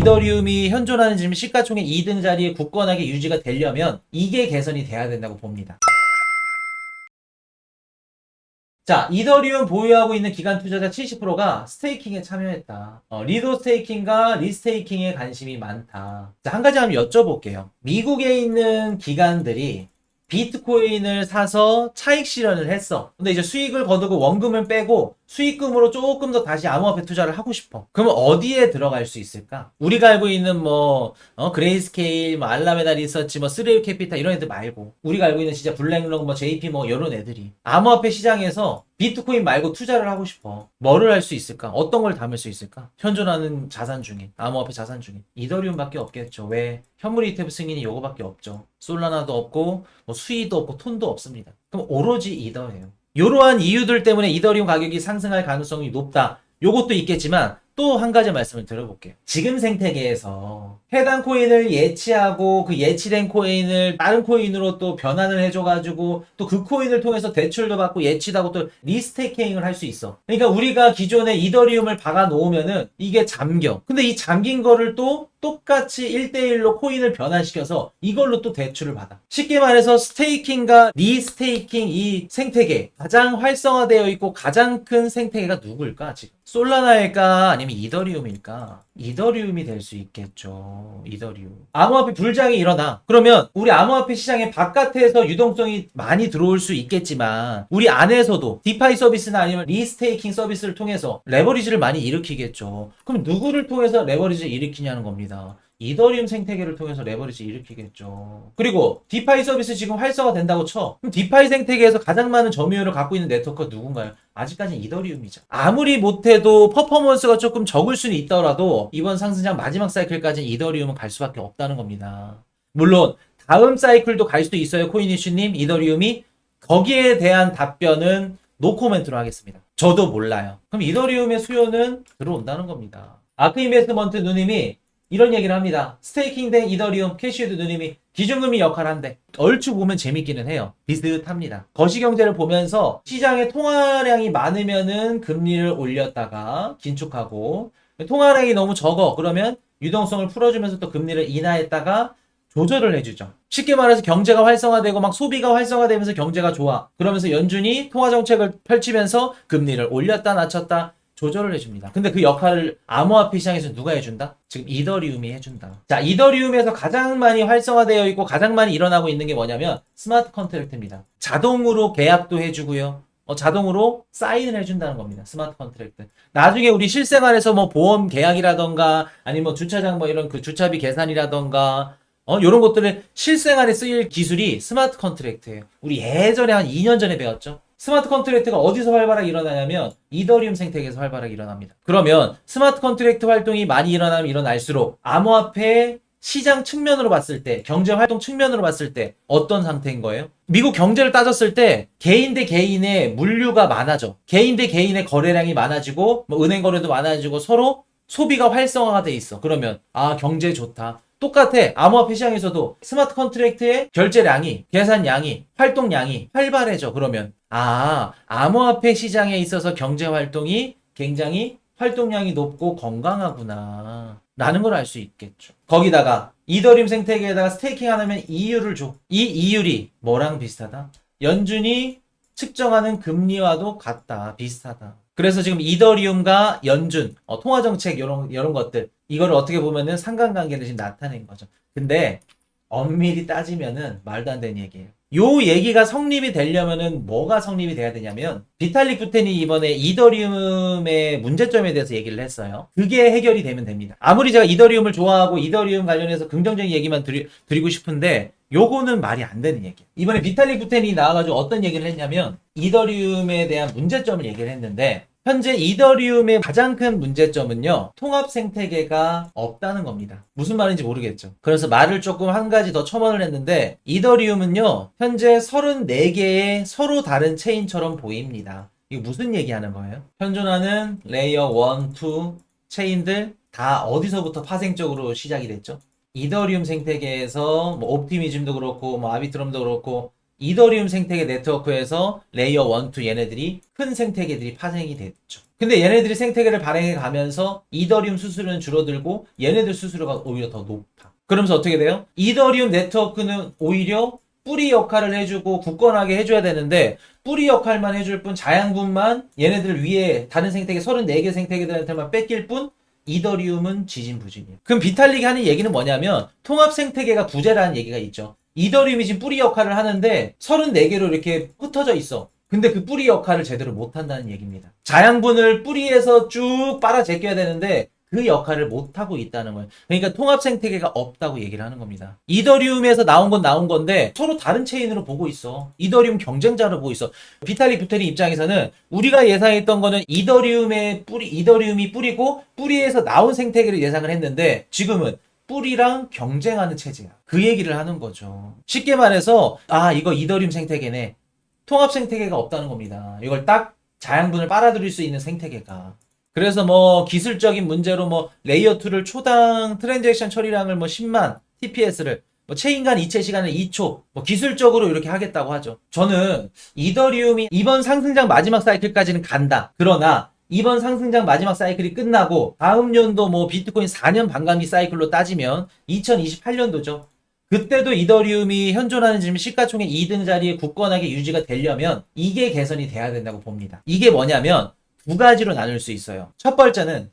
이더리움이 현존하는 지금 시가총액 2등 자리에 굳건하게 유지가 되려면 이게 개선이 돼야 된다고 봅니다. 자, 이더리움 보유하고 있는 기관 투자자 70%가 스테이킹에 참여했다. 리도 스테이킹과 리스테이킹에 관심이 많다. 자, 한 가지 한번 여쭤볼게요. 미국에 있는 기관들이 비트코인을 사서 차익 실현을 했어. 근데 이제 수익을 거두고 원금을 빼고 수익금으로 조금 더 다시 암호화폐 투자를 하고 싶어. 그러면 어디에 들어갈 수 있을까? 우리가 알고 있는 그레이스케일, 알라메다 리서치, 스레일 캐피탈 이런 애들 말고 우리가 알고 있는 진짜 블랙록, JP 이런 애들이 암호화폐 시장에서 비트코인 말고 투자를 하고 싶어. 뭐를 할 수 있을까? 어떤 걸 담을 수 있을까? 현존하는 자산 중에, 암호화폐 자산 중에 이더리움밖에 없겠죠. 왜? 현물 ETF 승인이 요거밖에 없죠. 솔라나도 없고 수이도 없고 톤도 없습니다. 그럼 오로지 이더예요. 이러한 이유들 때문에 이더리움 가격이 상승할 가능성이 높다. 요것도 있겠지만 또 한 가지 말씀을 드려볼게요. 지금 생태계에서 해당 코인을 예치하고 그 예치된 코인을 다른 코인으로 또 변환을 해줘가지고 또 그 코인을 통해서 대출도 받고 예치도 하고 또 리스테이킹을 할 수 있어. 그러니까 우리가 기존에 이더리움을 박아 놓으면은 이게 잠겨. 근데 이 잠긴 거를 또 똑같이 1대1로 코인을 변환시켜서 이걸로 또 대출을 받아. 쉽게 말해서 스테이킹과 리스테이킹 이 생태계 가장 활성화되어 있고 가장 큰 생태계가 누구일까 지금? 솔라나일까 아니면 이더리움일까? 이더리움이 될 수 있겠죠. 이더리움. 암호화폐 불장이 일어나. 그러면 우리 암호화폐 시장의 바깥에서 유동성이 많이 들어올 수 있겠지만 우리 안에서도 디파이 서비스나 아니면 리스테이킹 서비스를 통해서 레버리지를 많이 일으키겠죠. 그럼 누구를 통해서 레버리지를 일으키냐는 겁니다. 이더리움 생태계를 통해서 레버리지 일으키겠죠. 그리고 디파이 서비스 지금 활성화된다고 쳐. 그럼 디파이 생태계에서 가장 많은 점유율을 갖고 있는 네트워크가 누군가요? 아직까지는 이더리움이죠. 아무리 못해도 퍼포먼스가 조금 적을 수는 있더라도 이번 상승장 마지막 사이클까지는 이더리움은 갈 수밖에 없다는 겁니다. 물론 다음 사이클도 갈 수도 있어요. 코인이슈님, 이더리움이. 거기에 대한 답변은 노코멘트로 하겠습니다. 저도 몰라요. 그럼 이더리움의 수요는 들어온다는 겁니다. 아크인베스트먼트 누님이 이런 얘기를 합니다. 스테이킹 된 이더리움, 캐시우드 누님이 기준금리 역할을 한대. 얼추 보면 재밌기는 해요. 비슷합니다. 거시경제를 보면서 시장에 통화량이 많으면은 금리를 올렸다가 긴축하고 통화량이 너무 적어. 그러면 유동성을 풀어주면서 또 금리를 인하했다가 조절을 해주죠. 쉽게 말해서 경제가 활성화되고 막 소비가 활성화되면서 경제가 좋아. 그러면서 연준이 통화정책을 펼치면서 금리를 올렸다 낮췄다 조절을 해줍니다. 근데 그 역할을 암호화폐 시장에서 누가 해준다? 지금 이더리움이 해준다. 자, 이더리움에서 가장 많이 활성화되어 있고 가장 많이 일어나고 있는 게 뭐냐면 스마트 컨트랙트입니다. 자동으로 계약도 해주고요. 자동으로 사인을 해준다는 겁니다. 스마트 컨트랙트. 나중에 우리 실생활에서 보험 계약이라던가 아니면 주차장 이런 그 주차비 계산이라던가 요런 것들을 실생활에 쓰일 기술이 스마트 컨트랙트예요. 우리 예전에 한 2년 전에 배웠죠. 스마트 컨트랙트가 어디서 활발하게 일어나냐면 이더리움 생태계에서 활발하게 일어납니다. 그러면 스마트 컨트랙트 활동이 많이 일어나면 일어날수록 암호화폐 시장 측면으로 봤을 때, 경제 활동 측면으로 봤을 때 어떤 상태인 거예요? 미국 경제를 따졌을 때 개인 대 개인의 물류가 많아져. 개인 대 개인의 거래량이 많아지고 은행 거래도 많아지고 서로 소비가 활성화가 돼 있어. 그러면 경제 좋다. 똑같아. 암호화폐 시장에서도 스마트 컨트랙트의 결제량이, 계산량이, 활동량이 활발해져. 그러면 암호화폐 시장에 있어서 경제 활동이 굉장히 활동량이 높고 건강하구나 라는 걸 알 수 있겠죠. 거기다가 이더리움 생태계에다가 스테이킹 하면 이율을 줘. 이 이율이 뭐랑 비슷하다? 연준이 측정하는 금리와도 같다. 비슷하다. 그래서 지금 이더리움과 연준, 통화정책 이런 것들 이거를 어떻게 보면은 상관관계를 지금 나타낸 거죠. 근데 엄밀히 따지면은 말도 안 되는 얘기예요. 요 얘기가 성립이 되려면은 뭐가 성립이 돼야 되냐면 비탈릭 부테니 이번에 이더리움의 문제점에 대해서 얘기를 했어요. 그게 해결이 되면 됩니다. 아무리 제가 이더리움을 좋아하고 이더리움 관련해서 긍정적인 얘기만 드리고 싶은데 요거는 말이 안 되는 얘기예요. 이번에 비탈릭 부테니 나와가지고 어떤 얘기를 했냐면 이더리움에 대한 문제점을 얘기를 했는데 현재 이더리움의 가장 큰 문제점은요, 통합 생태계가 없다는 겁니다. 무슨 말인지 모르겠죠. 그래서 말을 조금 한 가지 더 첨언을 했는데, 이더리움은요, 현재 34개의 서로 다른 체인처럼 보입니다. 이거 무슨 얘기하는 거예요? 현존하는 레이어 1, 2 체인들 다 어디서부터 파생적으로 시작이 됐죠? 이더리움 생태계에서 옵티미즘도 그렇고, 아비트럼도 그렇고, 이더리움 생태계 네트워크에서 레이어 1, 2 얘네들이 큰 생태계들이 파생이 됐죠. 근데 얘네들이 생태계를 발행해 가면서 이더리움 수수료는 줄어들고 얘네들 수수료가 오히려 더 높아. 그러면서 어떻게 돼요? 이더리움 네트워크는 오히려 뿌리 역할을 해주고 굳건하게 해줘야 되는데 뿌리 역할만 해줄 뿐 자양분만 얘네들 위에 다른 생태계 34개 생태계들한테만 뺏길 뿐 이더리움은 지진부진이에요. 그럼 비탈릭이 하는 얘기는 뭐냐면 통합 생태계가 부재라는 얘기가 있죠. 이더리움이 지금 뿌리 역할을 하는데 34개로 이렇게 흩어져 있어. 근데 그 뿌리 역할을 제대로 못한다는 얘기입니다. 자양분을 뿌리에서 쭉 빨아 제껴야 되는데 그 역할을 못하고 있다는 거예요. 그러니까 통합 생태계가 없다고 얘기를 하는 겁니다. 이더리움에서 나온 건 나온 건데 서로 다른 체인으로 보고 있어. 이더리움 경쟁자로 보고 있어. 비탈릭 부테린 입장에서는 우리가 예상했던 거는 이더리움이 뿌리고 뿌리에서 나온 생태계를 예상을 했는데 지금은 뿌리랑 경쟁하는 체제야. 그 얘기를 하는 거죠. 쉽게 말해서 이거 이더리움 생태계네. 통합 생태계가 없다는 겁니다. 이걸 딱 자양분을 빨아들일 수 있는 생태계가. 그래서 뭐 기술적인 문제로 뭐 레이어 2를 초당 트랜잭션 처리량을 뭐 10만 TPS를 뭐 체인 간 이체 시간을 2초 뭐 기술적으로 이렇게 하겠다고 하죠. 저는 이더리움이 이번 상승장 마지막 사이클까지는 간다. 그러나 이번 상승장 마지막 사이클이 끝나고 다음 연도 뭐 비트코인 4년 반감기 사이클로 따지면 2028년도죠. 그때도 이더리움이 현존하는 지금 시가총액 2등 자리에 굳건하게 유지가 되려면 이게 개선이 돼야 된다고 봅니다. 이게 뭐냐면 두 가지로 나눌 수 있어요. 첫 번째는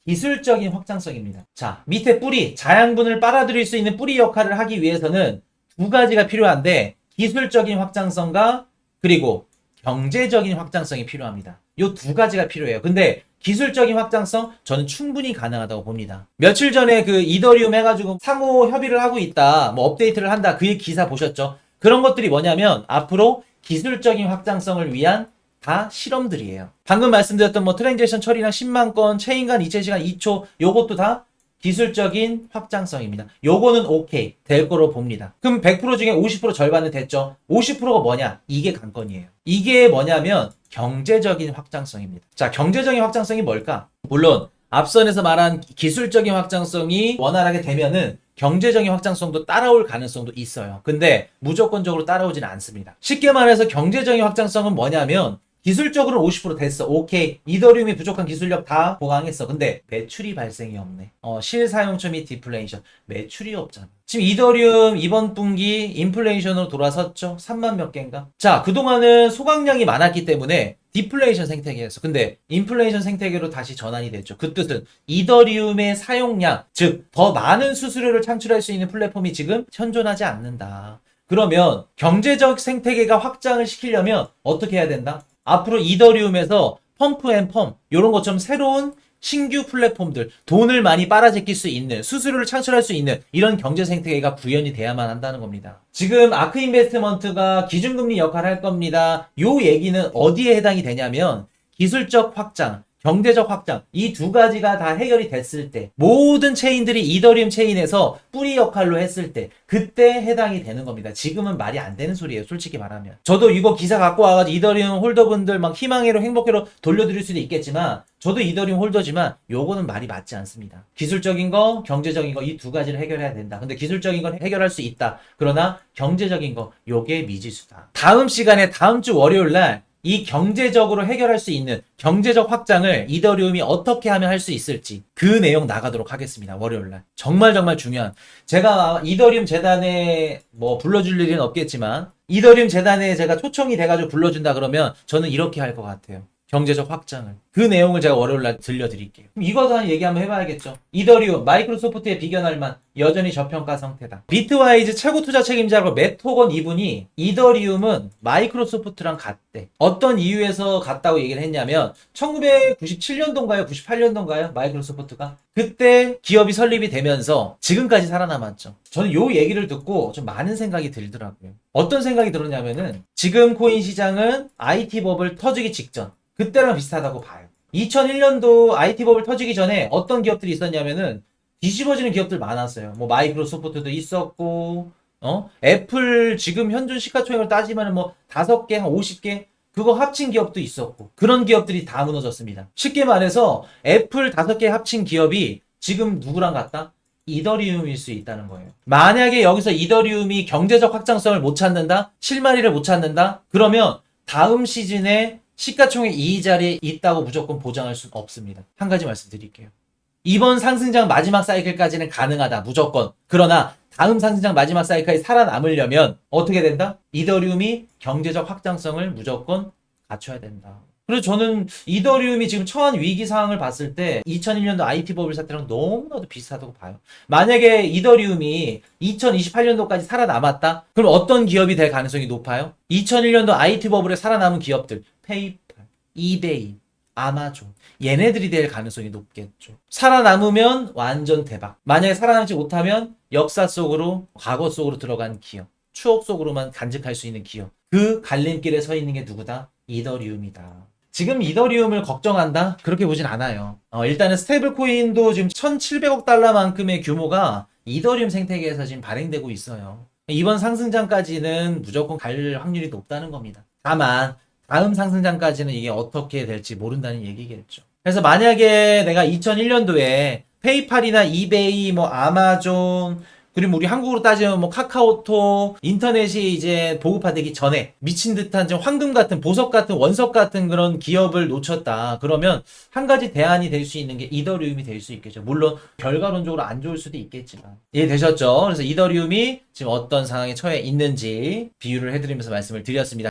기술적인 확장성입니다. 자, 밑에 뿌리, 자양분을 빨아들일 수 있는 뿌리 역할을 하기 위해서는 두 가지가 필요한데 기술적인 확장성과 그리고 경제적인 확장성이 필요합니다. 요 두 가지가 필요해요. 근데 기술적인 확장성 저는 충분히 가능하다고 봅니다. 며칠 전에 그 이더리움 해가지고 상호 협의를 하고 있다, 뭐 업데이트를 한다, 그 기사 보셨죠? 그런 것들이 뭐냐면 앞으로 기술적인 확장성을 위한 다 실험들이에요. 방금 말씀드렸던 뭐 트랜잭션 처리량 10만 건, 체인 간 이체 시간 2초, 요것도 다 기술적인 확장성입니다. 요거는 오케이 될 거로 봅니다. 그럼 100% 중에 50% 절반은 됐죠. 50%가 뭐냐? 이게 관건이에요. 이게 뭐냐면 경제적인 확장성입니다. 자, 경제적인 확장성이 뭘까? 물론 앞선에서 말한 기술적인 확장성이 원활하게 되면은 경제적인 확장성도 따라올 가능성도 있어요. 근데 무조건적으로 따라오지는 않습니다. 쉽게 말해서 경제적인 확장성은 뭐냐면 기술적으로 50% 됐어. 오케이. 이더리움이 부족한 기술력 다 보강했어. 근데 매출이 발생이 없네. 실사용처 및 디플레이션. 매출이 없잖아. 지금 이더리움 이번 분기 인플레이션으로 돌아섰죠. 3만 몇 개인가? 자, 그동안은 소각량이 많았기 때문에 디플레이션 생태계였어. 근데 인플레이션 생태계로 다시 전환이 됐죠. 그 뜻은 이더리움의 사용량, 즉 더 많은 수수료를 창출할 수 있는 플랫폼이 지금 현존하지 않는다. 그러면 경제적 생태계가 확장을 시키려면 어떻게 해야 된다? 앞으로 이더리움에서 펌프 앤 펌 이런 것처럼 새로운 신규 플랫폼들, 돈을 많이 빨아제낄 수 있는, 수수료를 창출할 수 있는 이런 경제 생태계가 구현이 돼야만 한다는 겁니다. 지금 아크 인베스트먼트가 기준금리 역할을 할 겁니다. 요 얘기는 어디에 해당이 되냐면 기술적 확장, 경제적 확장, 이 두 가지가 다 해결이 됐을 때, 모든 체인들이 이더리움 체인에서 뿌리 역할로 했을 때, 그때 해당이 되는 겁니다. 지금은 말이 안 되는 소리예요, 솔직히 말하면. 저도 이거 기사 갖고 와가지고 이더리움 홀더분들 막 희망회로 행복회로 돌려드릴 수도 있겠지만, 저도 이더리움 홀더지만 요거는 말이 맞지 않습니다. 기술적인 거, 경제적인 거 이 두 가지를 해결해야 된다. 근데 기술적인 건 해결할 수 있다. 그러나 경제적인 거 요게 미지수다. 다음 시간에 다음 주 월요일 날 이 경제적으로 해결할 수 있는 경제적 확장을 이더리움이 어떻게 하면 할 수 있을지 그 내용 나가도록 하겠습니다. 월요일날. 정말 중요한, 제가 이더리움 재단에 뭐 불러줄 일은 없겠지만 이더리움 재단에 제가 초청이 돼가지고 불러준다 그러면 저는 이렇게 할 것 같아요. 경제적 확장을. 그 내용을 제가 월요일날 들려드릴게요. 그럼 이것도 한 얘기 한번 해봐야겠죠. 이더리움, 마이크로소프트에 비견할 만 여전히 저평가 상태다. 비트와이즈 최고 투자 책임자로 맷 호건 이분이 이더리움은 마이크로소프트랑 같대. 어떤 이유에서 같다고 얘기를 했냐면 1997년도인가요? 98년도인가요? 마이크로소프트가? 그때 기업이 설립이 되면서 지금까지 살아남았죠. 저는 요 얘기를 듣고 좀 많은 생각이 들더라고요. 어떤 생각이 들었냐면은 지금 코인 시장은 IT 버블 터지기 직전, 그때랑 비슷하다고 봐요. 2001년도 IT 버블 터지기 전에 어떤 기업들이 있었냐면은 뒤집어지는 기업들 많았어요. 뭐 마이크로소프트도 있었고, 애플 지금 현존 시가총액을 따지면은 뭐 5개, 한 50개 그거 합친 기업도 있었고, 그런 기업들이 다 무너졌습니다. 쉽게 말해서 애플 5개 합친 기업이 지금 누구랑 같다? 이더리움일 수 있다는 거예요. 만약에 여기서 이더리움이 경제적 확장성을 못 찾는다? 실마리를 못 찾는다? 그러면 다음 시즌에 시가총액 2위 자리에 있다고 무조건 보장할 수는 없습니다. 한 가지 말씀드릴게요. 이번 상승장 마지막 사이클까지는 가능하다. 무조건. 그러나 다음 상승장 마지막 사이클이 살아남으려면 어떻게 된다? 이더리움이 경제적 확장성을 무조건 갖춰야 된다. 그래서 저는 이더리움이 지금 처한 위기 상황을 봤을 때 2001년도 IT 버블 사태랑 너무나도 비슷하다고 봐요. 만약에 이더리움이 2028년도까지 살아남았다? 그럼 어떤 기업이 될 가능성이 높아요? 2001년도 IT 버블에 살아남은 기업들, 페이팔, 이베이, 아마존, 얘네들이 될 가능성이 높겠죠. 살아남으면 완전 대박. 만약에 살아남지 못하면 역사 속으로, 과거 속으로 들어간 기업, 추억 속으로만 간직할 수 있는 기업. 그 갈림길에 서 있는 게 누구다? 이더리움이다. 지금 이더리움을 걱정한다? 그렇게 보진 않아요. 일단은 스테이블 코인도 지금 1,700억 달러만큼의 규모가 이더리움 생태계에서 지금 발행되고 있어요. 이번 상승장까지는 무조건 갈 확률이 높다는 겁니다. 다만 다음 상승장까지는 이게 어떻게 될지 모른다는 얘기겠죠. 그래서 만약에 내가 2001년도에 페이팔이나 이베이, 뭐 아마존, 그리고 우리 한국으로 따지면 뭐 카카오톡, 인터넷이 이제 보급화되기 전에 미친 듯한 좀 황금 같은, 보석 같은, 원석 같은 그런 기업을 놓쳤다. 그러면 한 가지 대안이 될 수 있는 게 이더리움이 될 수 있겠죠. 물론 결과론적으로 안 좋을 수도 있겠지만. 이해되셨죠? 그래서 이더리움이 지금 어떤 상황에 처해 있는지 비유를 해드리면서 말씀을 드렸습니다.